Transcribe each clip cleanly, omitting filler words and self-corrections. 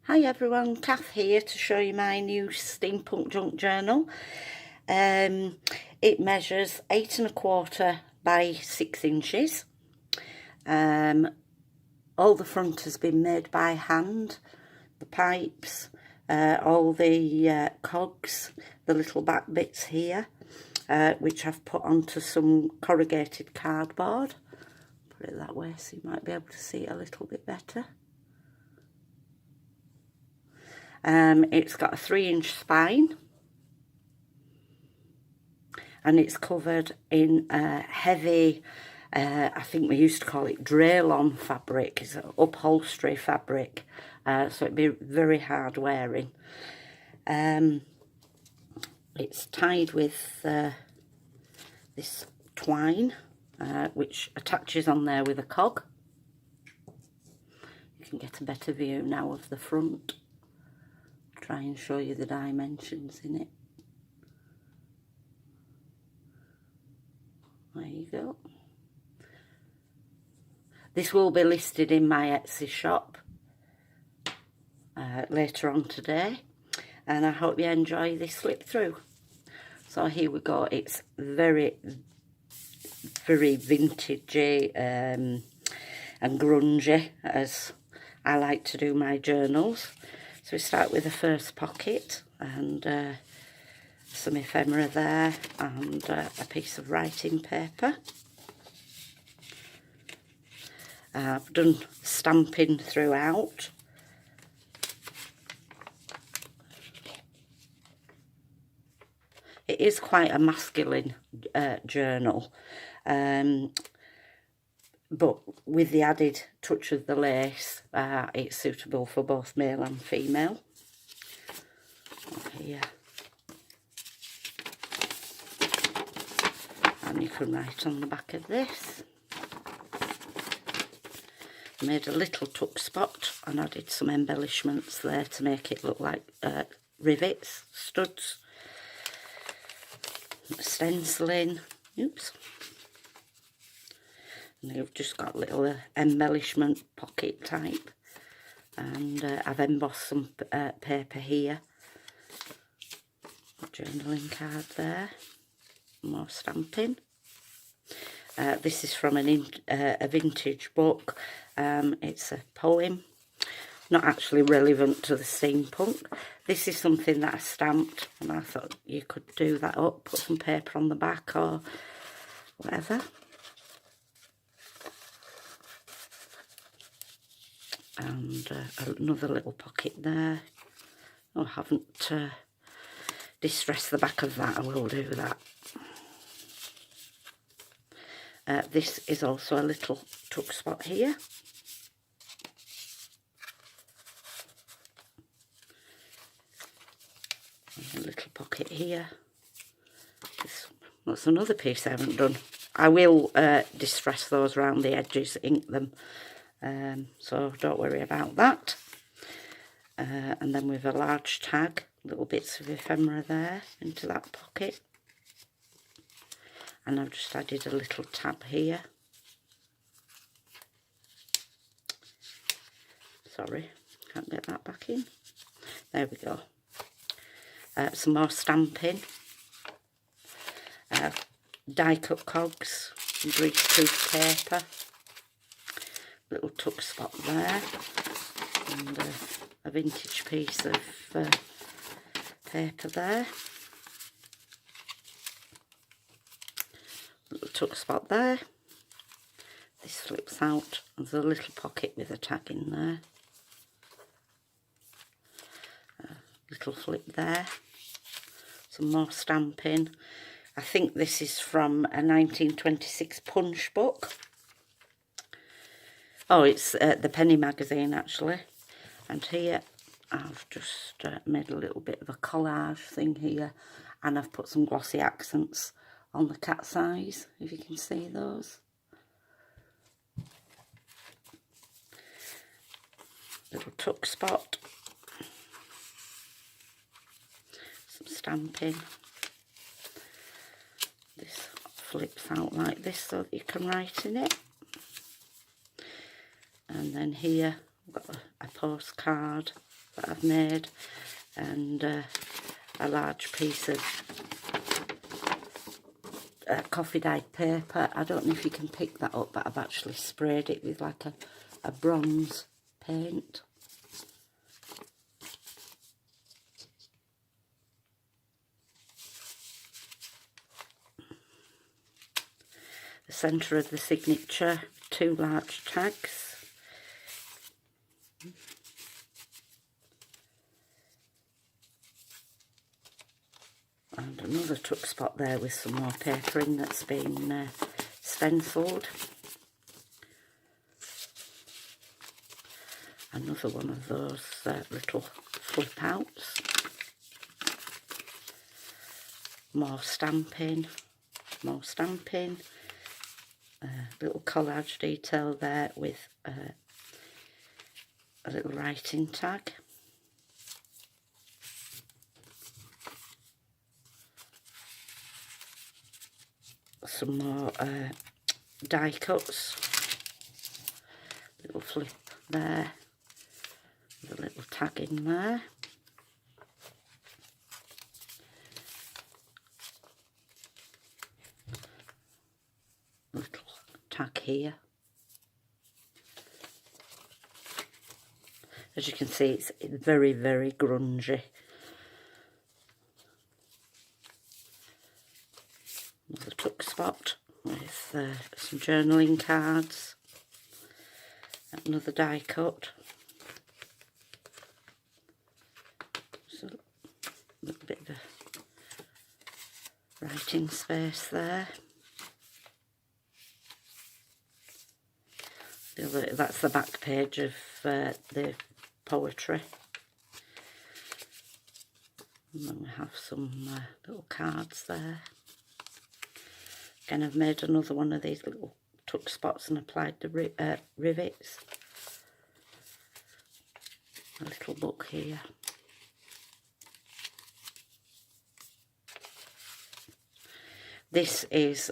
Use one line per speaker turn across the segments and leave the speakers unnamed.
Hi everyone, Kath here to show you my new Steampunk junk journal. It measures 8 1/4 by 6 inches. All the front has been made by hand. The pipes, all the cogs, the little back bits here, which I've put onto some corrugated cardboard. Put it that way so you might be able to see it a little bit better. It's got a 3-inch spine and it's covered in heavy, I think we used to call it draylon fabric. It's an upholstery fabric, so it'd be very hard wearing. It's tied with this twine, which attaches on there with a cog. You can get a better view now of the front. Try and show you the dimensions in it. There you go. This will be listed in my Etsy shop later on today, and I hope you enjoy this flip through. So here we go. It's very vintagey and grungy, as I like to do my journals. So we start with the first pocket and some ephemera there and a piece of writing paper. I've done stamping throughout. It is quite a masculine journal, but with the added touch of the lace, it's suitable for both male and female. Here. And you can write on the back of this. I made a little tuck spot and added some embellishments there to make it look like rivets, studs, stenciling. Oops. And you've just got little embellishment pocket type, and I've embossed some paper here, a journaling card there, more stamping. This is from a vintage book. It's a poem, not actually relevant to the steampunk. This is something that I stamped, and I thought you could do that up, put some paper on the back or whatever. And another little pocket there. Oh, I haven't distressed the back of that. I will do that. This is also a little tuck spot here. And a little pocket here. That's another piece I haven't done. I will distress those around the edges, ink them. So don't worry about that. And then with a large tag, little bits of ephemera there into that pocket. And I've just added a little tab here. Sorry, can't get that back in. There we go. Some more stamping. Die cut cogs, greaseproof paper. Little tuck spot there, and a vintage piece of paper there. Little tuck spot there. This flips out. There's a little pocket with a tag in there. Little flip there. Some more stamping. I think this is from a 1926 Punch book. Oh, it's the Penny magazine actually. And here I've just made a little bit of a collage thing here, and I've put some glossy accents on the cat's eyes, if you can see those. Little tuck spot. Some stamping. This flips out like this so that you can write in it. And then here I've got a postcard that I've made, and a large piece of coffee dyed paper. I don't know if you can pick that up, but I've actually sprayed it with like a bronze paint. The centre of the signature, 2 large tags. And another tuck spot there with some more paper in that's been stencilled. Another one of those little flip outs. More stamping, more stamping. Little collage detail there with a little writing tag. Some more die cuts. Little flip there. With a little tag in there. Little tag here. As you can see, it's very, very grungy. Another tuck spot with some journaling cards. Another die cut. So a little bit of a writing space there. That's the back page of the poetry. And then we have some little cards there. Again, I've made another one of these little tuck spots and applied the rivets. A little book here. This is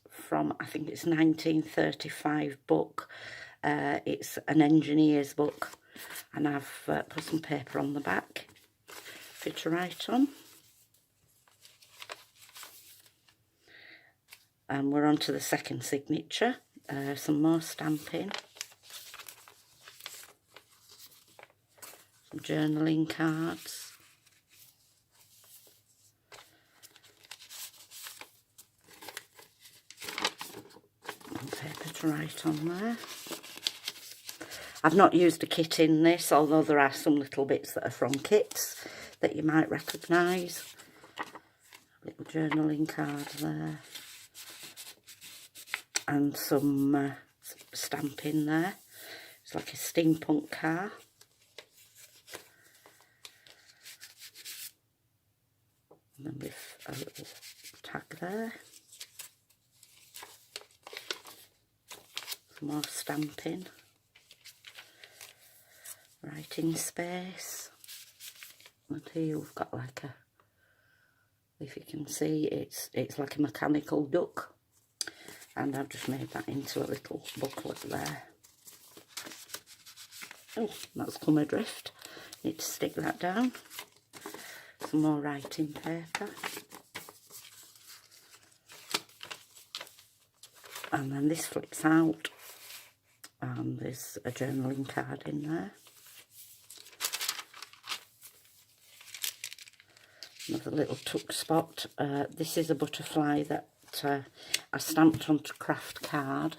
from, I think it's 1935 book. It's an engineer's book, and I've put some paper on the back for you to write on. And we're on to the second signature. Some more stamping. Some journaling cards. And paper to write on there. I've not used a kit in this, although there are some little bits that are from kits that you might recognise. Little journaling card there. And some stamping there. It's like a steampunk car. And then with a little tag there. Some more stamping. Writing space. And here we've got like a, if you can see, it's like a mechanical duck. And I've just made that into a little booklet there. Oh, that's come adrift. Need to stick that down. Some more writing paper. And then this flips out. And there's a journaling card in there. Another little tuck spot. This is a butterfly that I stamped onto craft card,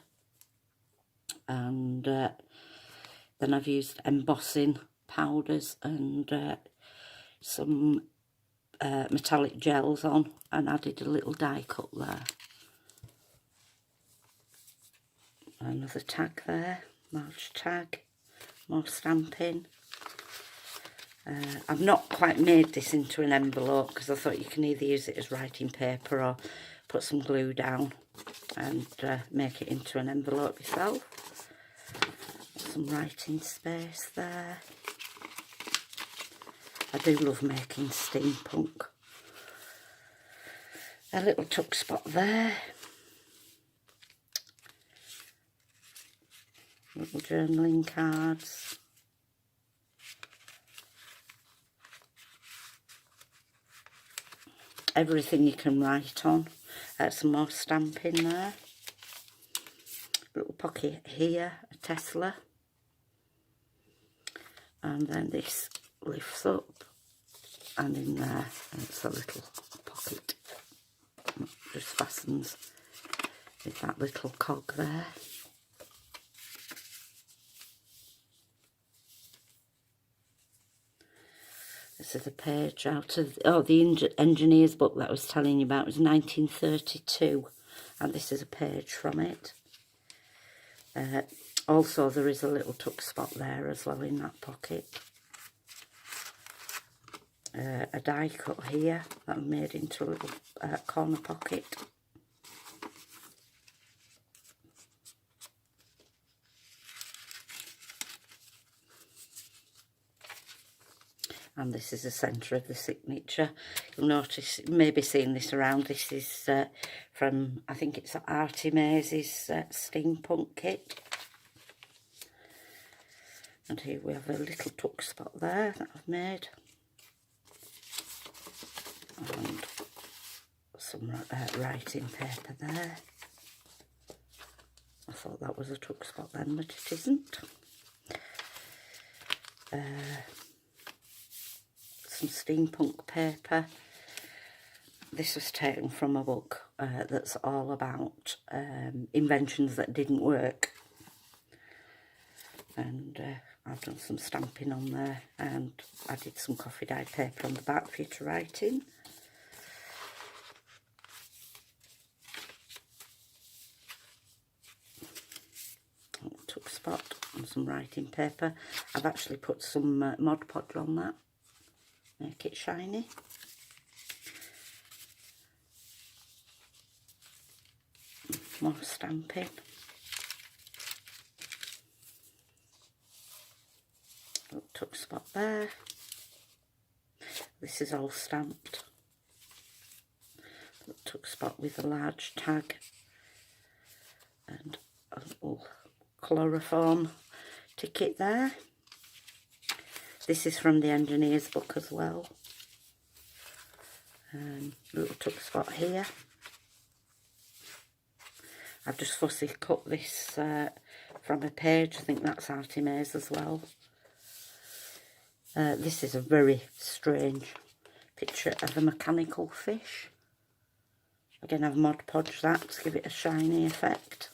and then I've used embossing powders and some metallic gels on, and added a little die cut there. Another tag there, large tag, more stamping. I've not quite made this into an envelope because I thought you can either use it as writing paper or put some glue down and make it into an envelope yourself. Some writing space there. I do love making steampunk. A little tuck spot there. Little journaling cards. everything you can write on. Some more stamping there. Little pocket here, a Tesla. And then this lifts up, and in there it's a little pocket. Just fastens with that little cog there. This is a page out of, the engineer's book that I was telling you about. It was 1932, and this is a page from it. Also, there is a little tuck spot there as well in that pocket. A die cut here that I made into a little corner pocket. And this is the centre of the signature. You'll notice, you may be seeing this around. This is from, I think it's Artie Maze's Steampunk kit. And here we have a little tuck spot there that I've made. And some writing paper there. I thought that was a tuck spot then, but it isn't. Some steampunk paper. This was taken from a book that's all about inventions that didn't work. And I've done some stamping on there, and I did some coffee dye paper on the back for you to write in. Tuck spot and some writing paper. I've actually put some Mod Podge on that. Make it shiny. More stamping. Little tuck spot there. This is all stamped. Little tuck spot with a large tag. And a little chloroform ticket there. This is from the engineer's book as well. Little tuck spot here. I've just fussy cut this from a page. I think that's Artie Maze as well. This is a very strange picture of a mechanical fish. Again, I've Mod Podged that to give it a shiny effect.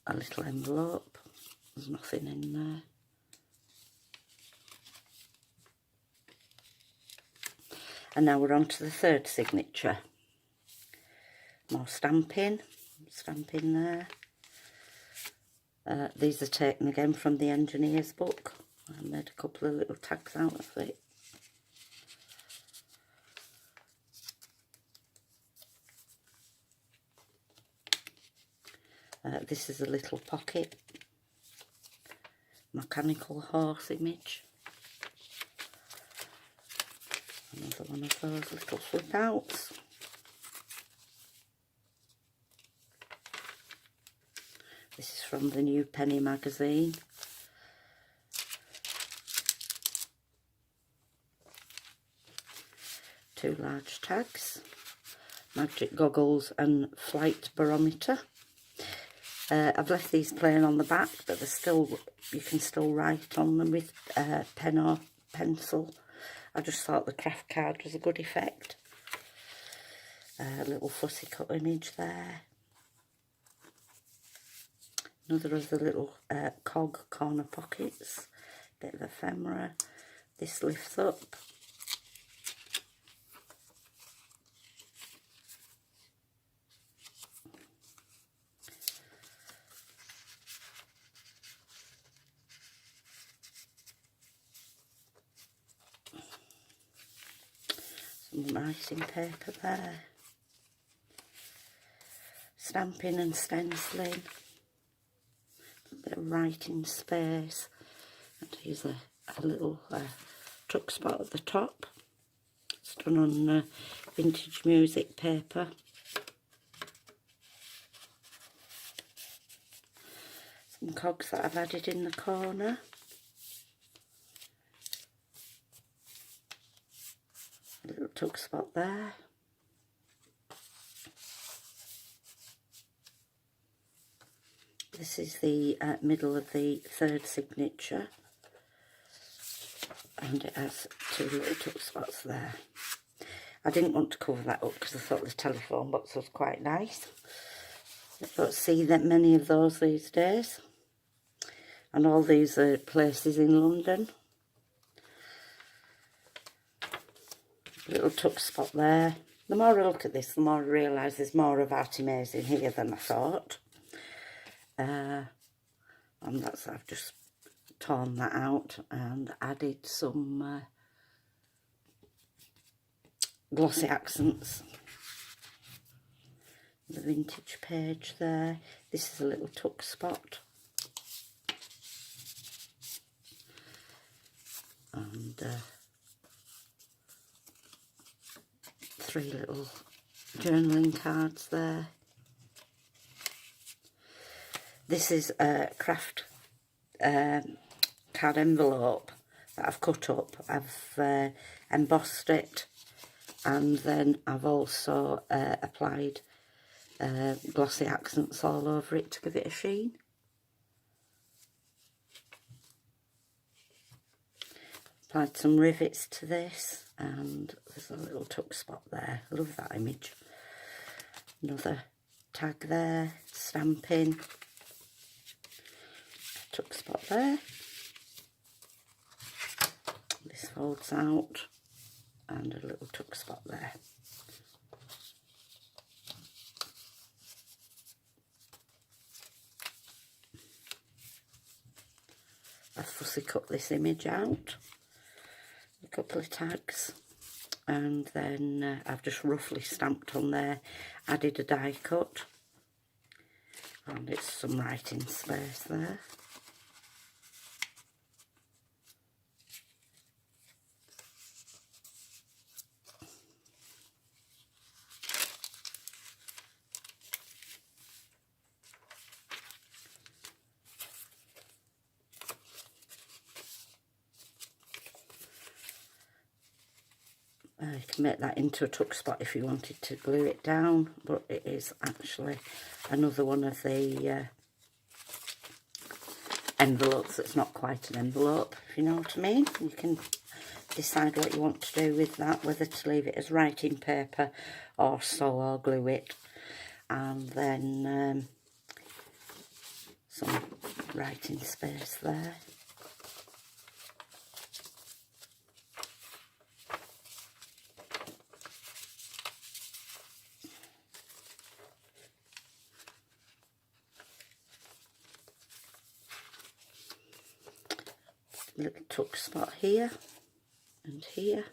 A little envelope. There's nothing in there. And now we're on to the third signature. More stamping there. These are taken again from the engineer's book. I made a couple of little tags out of it. This is a little pocket, mechanical horse image. Another one of those little flip outs. This is from the New Penny magazine. Two large tags, magic goggles and flight barometer. I've left these plain on the back, but they're still, you can still write on them with pen or pencil. I just thought the craft card was a good effect. A little fussy cut image there. Another of the little cog corner pockets. Bit of ephemera. This lifts up. Some writing paper there. Stamping and stenciling. A bit of writing space. And here's a little tuck spot at the top. It's done on vintage music paper. Some cogs that I've added in the corner. A little tuck spot there. This is the middle of the third signature, and it has 2 little tuck spots there. I didn't want to cover that up because I thought the telephone box was quite nice. I don't see that many of those these days, and all these are places in London. Little tuck spot there. The more I look at this, the more I realise there's more of Art Amazing here than I thought. And that's, I've just torn that out and added some glossy accents. The vintage page there. This is a little tuck spot. And 3 little journaling cards there. This is a craft card envelope that I've cut up. I've embossed it, and then I've also applied glossy accents all over it to give it a sheen. Applied some rivets to this, and there's a little tuck spot there. I love that image. Another tag there, stamping. Tuck spot there. This folds out, and a little tuck spot there. I've fussy cut this image out, a couple of tags, and then I've just roughly stamped on there, added a die cut, and it's some writing space there. You can make that into a tuck spot if you wanted to glue it down, but it is actually another one of the envelopes that's not quite an envelope, if you know what I mean. You can decide what you want to do with that, whether to leave it as writing paper or sew or glue it. And then some writing space there. Little tuck spot here and here.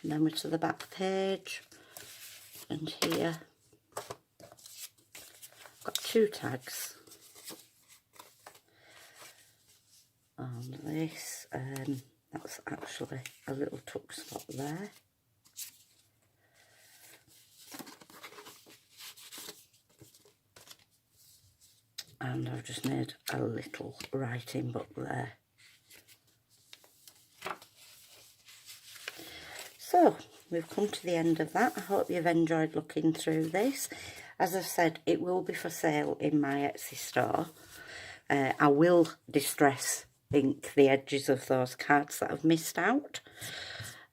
And then we're to the back page, and here I've got 2 tags on this. That's actually a little tuck spot there. And I've just made a little writing book there. So, we've come to the end of that. I hope you've enjoyed looking through this. As I've said, it will be for sale in my Etsy store. I will distress ink the edges of those cards that I've missed out.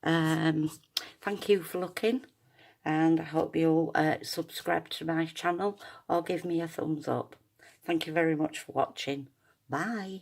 Thank you for looking, and I hope you'll subscribe to my channel or give me a thumbs up. Thank you very much for watching. Bye.